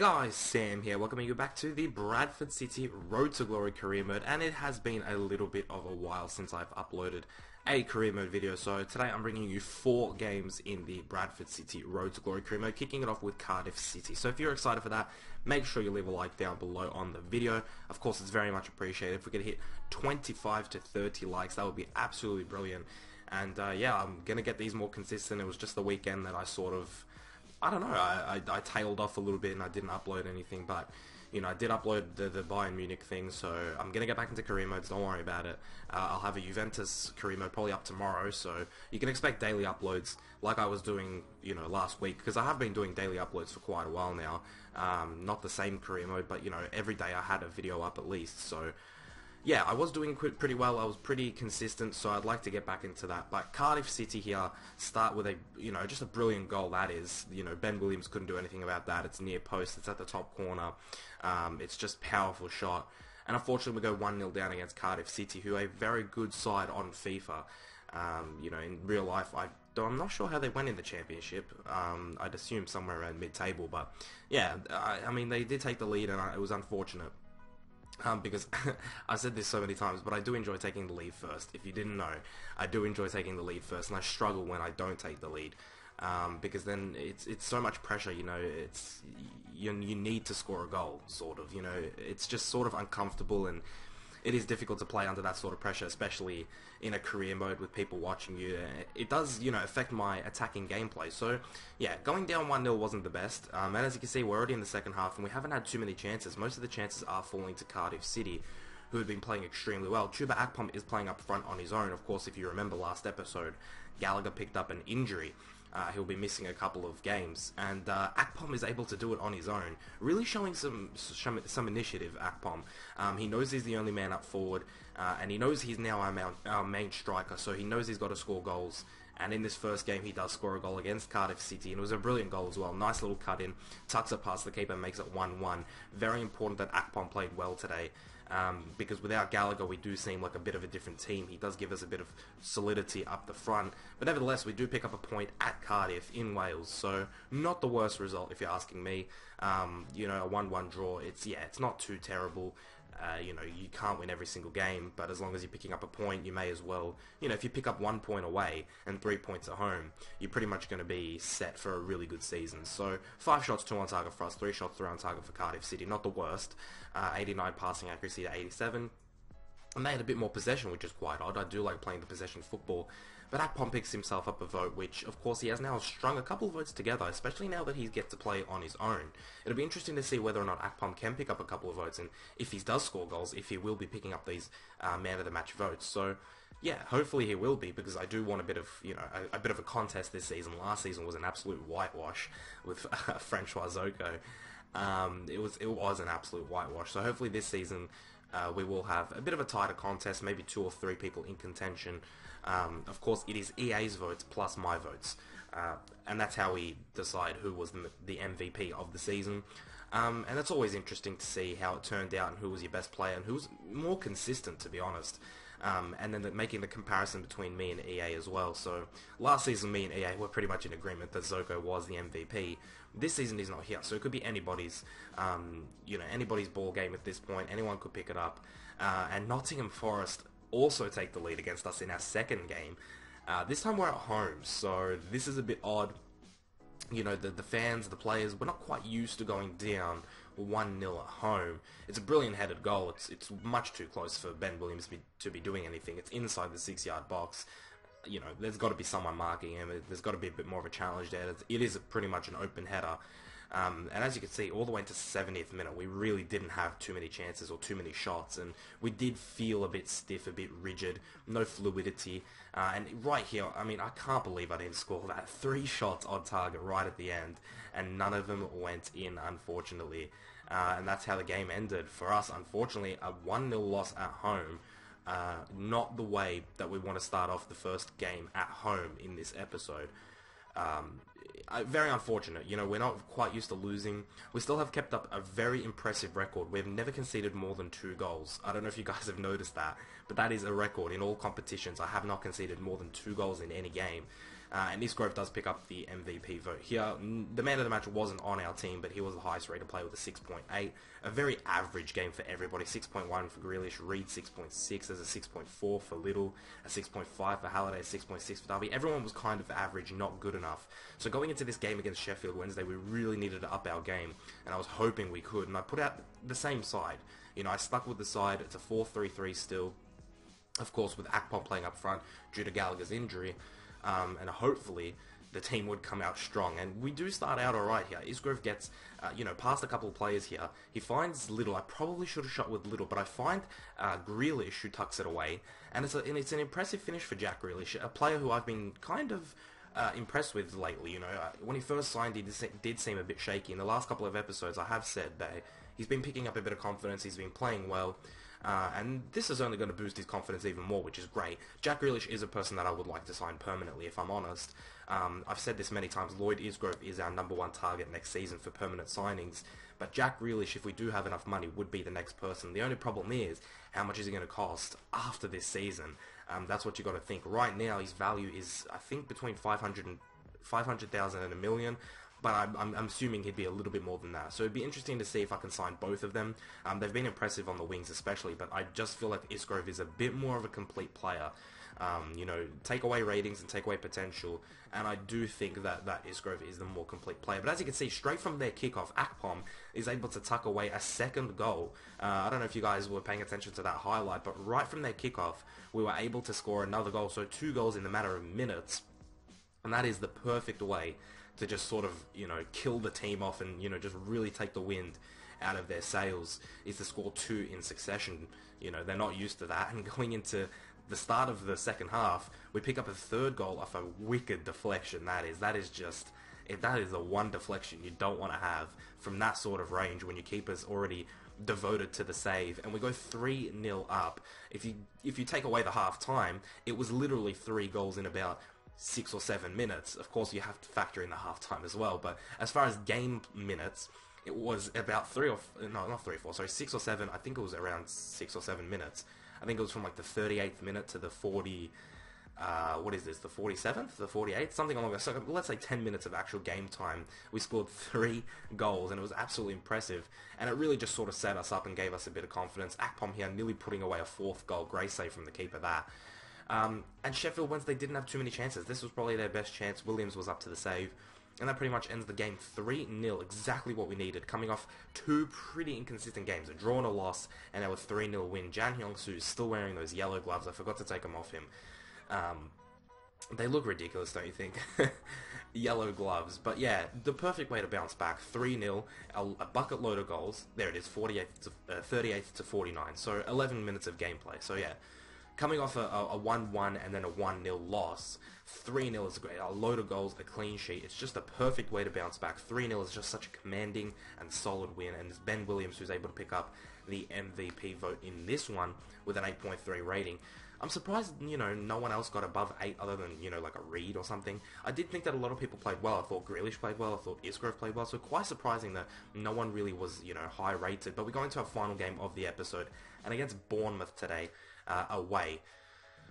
Guys, Sam here, welcoming you back to the Bradford City Road to Glory career mode, and it has been a little bit of a while since I've uploaded a career mode video, so today I'm bringing you 4 games in the Bradford City Road to Glory career mode, kicking it off with Cardiff City. So if you're excited for that, make sure you leave a like down below on the video. Of course, it's very much appreciated. If we could hit 25 to 30 likes, that would be absolutely brilliant. And yeah, I'm going to get these more consistent. It was just the weekend that I sort of, I don't know, I tailed off a little bit and I didn't upload anything, but you know, I did upload the Bayern Munich thing, so I'm going to get back into career modes, don't worry about it. I'll have a Juventus career mode probably up tomorrow, so you can expect daily uploads like I was doing, you know, last week, because I have been doing daily uploads for quite a while now. Not the same career mode, but you know, every day I had a video up at least, so yeah, I was doing pretty well. I was pretty consistent, so I'd like to get back into that. But Cardiff City here start with a, you know, just a brilliant goal. That is, you know, Ben Williams couldn't do anything about that. It's near post. It's at the top corner. It's just powerful shot. And unfortunately, we go 1-0 down against Cardiff City, who are a very good side on FIFA. You know, in real life, I'm not sure how they went in the championship. I'd assume somewhere around mid-table, but yeah, I mean, they did take the lead, and it was unfortunate. Because I said this so many times, but I do enjoy taking the lead first. If you didn't know, I do enjoy taking the lead first, and I struggle when I don't take the lead, because then it's so much pressure. You know, you need to score a goal, sort of. You know, it's just sort of uncomfortable, and it is difficult to play under that sort of pressure, especially in a career mode with people watching you. It does, you know, affect my attacking gameplay. So, yeah, going down 1-0 wasn't the best. And as you can see, we're already in the second half, and we haven't had too many chances. Most of the chances are falling to Cardiff City, who have been playing extremely well. Chuba Akpom is playing up front on his own. Of course, if you remember last episode, Gallagher picked up an injury. He'll be missing a couple of games, and Akpom is able to do it on his own, really showing some initiative. Akpom, he knows he's the only man up forward, and he knows he's now our main striker, so he knows he's got to score goals. And in this first game, he does score a goal against Cardiff City, and it was a brilliant goal as well. Nice little cut in, tucks it past the keeper, makes it 1-1. Very important that Akpom played well today. Because without Gallagher, we do seem like a bit of a different team. He does give us a bit of solidity up the front, but nevertheless, we do pick up a point at Cardiff in Wales, so not the worst result if you're asking me. You know, a 1-1 draw, it's not too terrible. You know, you can't win every single game, but as long as you're picking up a point, you may as well, you know, if you pick up 1 point away and 3 points at home, you're pretty much going to be set for a really good season. So 5 shots, 2 on target for us, 3 shots, 3 on target for Cardiff City, not the worst. 89 passing accuracy to 87. And they had a bit more possession, which is quite odd. I do like playing the possession football. But Akpom picks himself up a vote, which, of course, he has now strung a couple of votes together, especially now that he gets to play on his own. It'll be interesting to see whether or not Akpom can pick up a couple of votes, and if he does score goals, if he will be picking up these man-of-the-match votes. So, yeah, hopefully he will be, because I do want a bit of, you know, a bit of a contest this season. Last season was an absolute whitewash with Francois Zoko. It was an absolute whitewash. So hopefully this season we will have a bit of a tighter contest, maybe 2 or 3 people in contention. Of course, it is EA's votes plus my votes, and that's how we decide who was the MVP of the season. And it's always interesting to see how it turned out and who was your best player and who was more consistent, to be honest. And then making the comparison between me and EA as well. So last season, me and EA were pretty much in agreement that Zoko was the MVP. This season he's not here, so it could be anybody's, you know, anybody's ball game at this point. Anyone could pick it up. And Nottingham Forest also take the lead against us in our second game. This time we're at home, so this is a bit odd. You know, the fans, the players, we're not quite used to going down 1-0 at home. It's a brilliant headed goal. It's much too close for Ben Williams to be doing anything. It's inside the 6-yard box. You know, there's got to be someone marking him. There's got to be a bit more of a challenge there. It is pretty much an open header. And as you can see, all the way to 70th minute, we really didn't have too many chances or too many shots, and we did feel a bit stiff, a bit rigid, no fluidity. And right here, I mean, I can't believe I didn't score that. 3 shots on target right at the end, and none of them went in, unfortunately. And that's how the game ended. For us, unfortunately, a 1-0 loss at home. Not the way that we want to start off the first game at home in this episode. Very unfortunate. You know, we're not quite used to losing. We still have kept up a very impressive record. We've never conceded more than 2 goals. I don't know if you guys have noticed that, but that is a record in all competitions. I have not conceded more than 2 goals in any game. And Isgrove does pick up the MVP vote here. The man of the match wasn't on our team, but he was the highest rated player with a 6.8. A very average game for everybody. 6.1 for Grealish, Reed 6.6, there's a 6.4 for Little, a 6.5 for Halliday, a 6.6 for Derby. Everyone was kind of average, not good enough. So going into this game against Sheffield Wednesday, we really needed to up our game, and I was hoping we could, and I put out the same side. You know, I stuck with the side. It's a 4-3-3 still. Of course, with Akpom playing up front due to Gallagher's injury, and hopefully the team would come out strong. And we do start out alright here. Isgrove gets, past a couple of players here. He finds Little. I probably should have shot with Little, but I find Grealish, who tucks it away. And it's an impressive finish for Jack Grealish, a player who I've been kind of impressed with lately. You know, when he first signed, he did seem a bit shaky. In the last couple of episodes, I have said that he's been picking up a bit of confidence. He's been playing well. And this is only going to boost his confidence even more, which is great. Jack Grealish is a person that I would like to sign permanently, if I'm honest. I've said this many times, Lloyd Isgrove is our #1 target next season for permanent signings. But Jack Grealish, if we do have enough money, would be the next person. The only problem is, how much is he going to cost after this season? That's what you got to think. Right now, his value is, I think, between 500,000 and $1 million. But I'm assuming he'd be a little bit more than that. So it'd be interesting to see if I can sign both of them. They've been impressive on the wings especially, but I just feel like Isgrove is a bit more of a complete player. Take away ratings and take away potential, and I do think that Isgrove is the more complete player. But as you can see, straight from their kickoff, Akpom is able to tuck away a second goal. I don't know if you guys were paying attention to that highlight, but right from their kickoff, we were able to score another goal. So 2 goals in the matter of minutes, and that is the perfect way to just sort of, kill the team off and, just really take the wind out of their sails, is to score 2 in succession. They're not used to that. And going into the start of the second half, we pick up a 3rd goal off a wicked deflection. That is the one deflection you don't want to have from that sort of range when your keeper's already devoted to the save. And we go 3-0 up. If you take away the half time, it was literally 3 goals in about 6 or 7 minutes. Of course, you have to factor in the half-time as well, but as far as game minutes, it was about 6 or 7, I think it was around 6 or 7 minutes. I think it was from like the 38th minute to the 40, the 47th, the 48th, something along that. So let's say 10 minutes of actual game time. We scored 3 goals, and it was absolutely impressive, and it really just sort of set us up and gave us a bit of confidence. Akpom here nearly putting away a 4th goal, great save from the keeper that. And Sheffield Wednesday didn't have too many chances. This was probably their best chance. Williams was up to the save. And that pretty much ends the game 3-0, exactly what we needed, coming off 2 pretty inconsistent games, a draw and a loss, and now a 3-0 win. Jan Hyung-soo is still wearing those yellow gloves. I forgot to take them off him. They look ridiculous, don't you think? Yellow gloves. But yeah, the perfect way to bounce back. 3-0, a bucket load of goals. There it is, 38th to 49. So 11 minutes of gameplay. So yeah. Coming off a 1-1 and then a 1-0 loss, 3-0 is great. A load of goals, a clean sheet. It's just a perfect way to bounce back. 3-0 is just such a commanding and solid win, and it's Ben Williams who's able to pick up the MVP vote in this one with an 8.3 rating. I'm surprised, no one else got above 8 other than, like a Reed or something. I did think that a lot of people played well. I thought Grealish played well. I thought Isgrove played well. So quite surprising that no one really was, high rated. But we're going to our final game of the episode, and against Bournemouth today, away,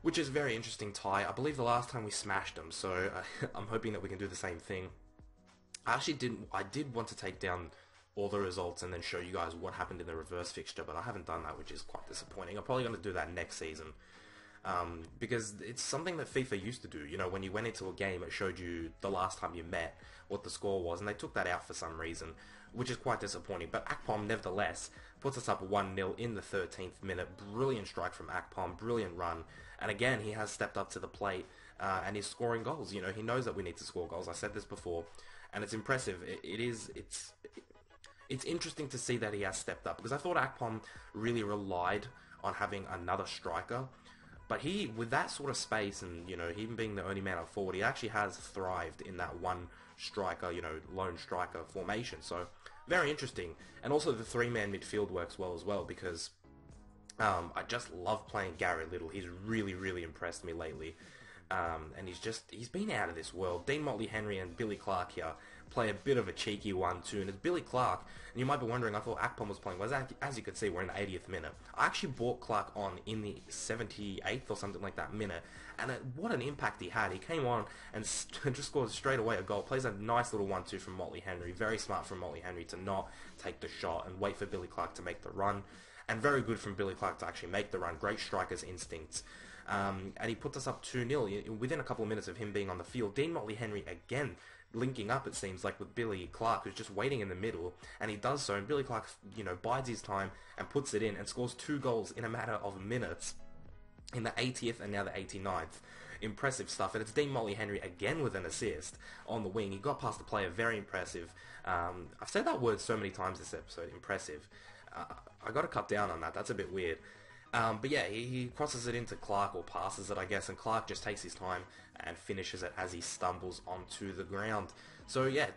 which is a very interesting tie. I believe the last time we smashed them, so I'm hoping that we can do the same thing. I did want to take down all the results and then show you guys what happened in the reverse fixture, but I haven't done that, which is quite disappointing. I'm probably going to do that next season. Because it's something that FIFA used to do. When you went into a game, it showed you the last time you met what the score was, and they took that out for some reason, which is quite disappointing. But Akpom, nevertheless, puts us up 1-0 in the 13th minute. Brilliant strike from Akpom, brilliant run, and again, he has stepped up to the plate, and he's scoring goals. He knows that we need to score goals. I said this before, and it's impressive. It's interesting to see that he has stepped up, because I thought Akpom really relied on having another striker. But he, with that sort of space and, him being the only man up forward, he actually has thrived in that one striker, lone striker formation. So, very interesting. And also the 3-man midfield works well as well, because I just love playing Gary Little. He's really, really impressed me lately. and he's been out of this world. Dean Motley Henry and Billy Clark here play a bit of a cheeky 1-2, and it's Billy Clark, and you might be wondering, I thought Akpom was playing. Well, as you could see, we're in the 80th minute. I actually brought Clark on in the 78th or something like that minute, and what an impact he had. He came on and just scored straight away a goal. Plays a nice little 1-2 from Motley Henry. Very smart from Motley Henry to not take the shot and wait for Billy Clark to make the run, and very good from Billy Clark to actually make the run. Great striker's instincts. And he puts us up 2-0 within a couple of minutes of him being on the field. Dean Motley Henry again linking up, it seems like, with Billy Clark, who's just waiting in the middle, and he does so, and Billy Clark, bides his time and puts it in and scores 2 goals in a matter of minutes in the 80th and now the 89th. Impressive stuff. And it's Dean Motley Henry again with an assist on the wing. He got past the player. Very impressive. I've said that word so many times this episode. Impressive. I got to cut down on that. That's a bit weird. But yeah, he crosses it into Clark, or passes it, I guess, and Clark just takes his time and finishes it as he stumbles onto the ground. So yeah,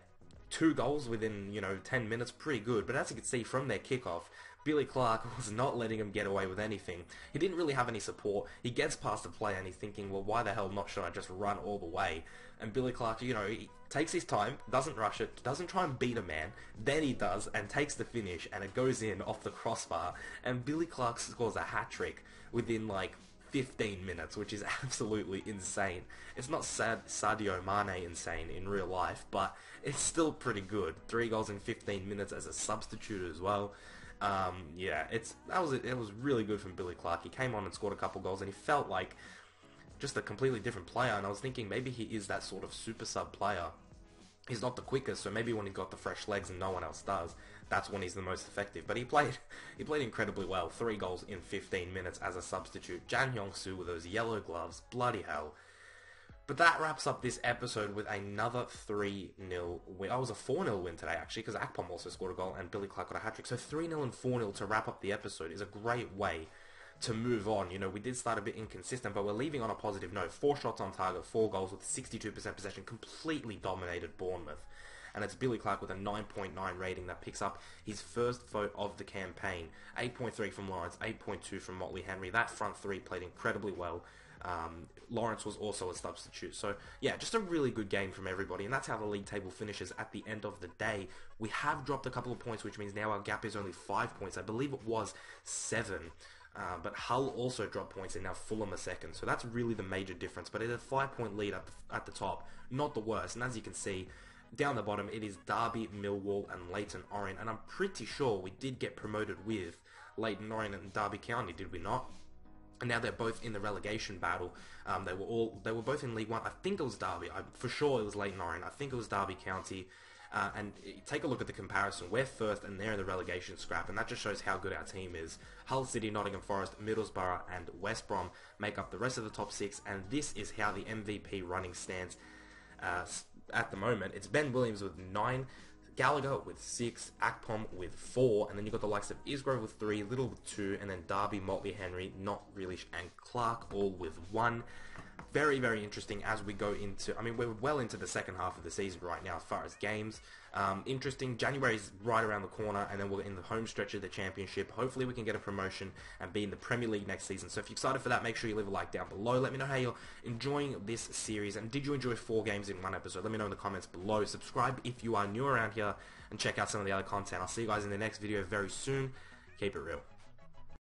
2 goals within, 10 minutes, pretty good. But as you can see from their kickoff, Billy Clark was not letting him get away with anything. He didn't really have any support. He gets past the player and he's thinking, well, why the hell not should I just run all the way? And Billy Clark, he takes his time, doesn't rush it, doesn't try and beat a man. Then he does and takes the finish, and it goes in off the crossbar. And Billy Clark scores a hat-trick within 15 minutes, which is absolutely insane. It's not Sadio Mane insane in real life, but it's still pretty good. 3 goals in 15 minutes as a substitute as well. Yeah, it was really good from Billy Clark. He came on and scored a couple goals, and he felt like just a completely different player. And I was thinking maybe he is that sort of super sub player. He's not the quickest, so maybe when he's got the fresh legs and no one else does, that's when he's the most effective. But he played incredibly well. 3 goals in 15 minutes as a substitute. Jan Hyung-soo with those yellow gloves, bloody hell. But that wraps up this episode with another 3-0 win. Oh, it was a 4-0 win today, actually, because Akpom also scored a goal and Billy Clark got a hat-trick. So 3-0 and 4-0 to wrap up the episode is a great way to move on. We did start a bit inconsistent, but we're leaving on a positive note. 4 shots on target, 4 goals with 62% possession, completely dominated Bournemouth. And it's Billy Clark with a 9.9 rating that picks up his first vote of the campaign. 8.3 from Lawrence, 8.2 from Motley Henry. That front 3 played incredibly well. Lawrence was also a substitute. So yeah, just a really good game from everybody, and that's how the league table finishes at the end of the day. We have dropped a couple of points, which means now our gap is only 5 points. I believe it was 7. But Hull also dropped points, and now Fulham are second. So that's really the major difference. But it's a 5-point lead at the top. Not the worst. And as you can see, down the bottom, it is Derby, Millwall, and Leyton Orient. And I'm pretty sure we did get promoted with Leyton Orient and Derby County, did we not? And now they're both in the relegation battle. They were both in League One. I think it was Derby. For sure it was Leyton Orient. I think it was Derby County. And take a look at the comparison. We're first and they're in the relegation scrap, and that just shows how good our team is. Hull City, Nottingham Forest, Middlesbrough, and West Brom make up the rest of the top 6, and this is how the MVP running stands at the moment. It's Ben Williams with 9, Gallagher with 6, Akpom with 4, and then you've got the likes of Isgrove with 3, Little with 2, and then Derby, Motley Henry, Not Grealish, and Clark all with 1. Very, very interesting as we go into... we're well into the second half of the season right now as far as games. Interesting. January's right around the corner, and then we're in the home stretch of the Championship. Hopefully we can get a promotion and be in the Premier League next season. So if you're excited for that, make sure you leave a like down below. Let me know how you're enjoying this series, and did you enjoy 4 games in 1 episode? Let me know in the comments below. Subscribe if you are new around here, and check out some of the other content. I'll see you guys in the next video very soon. Keep it real.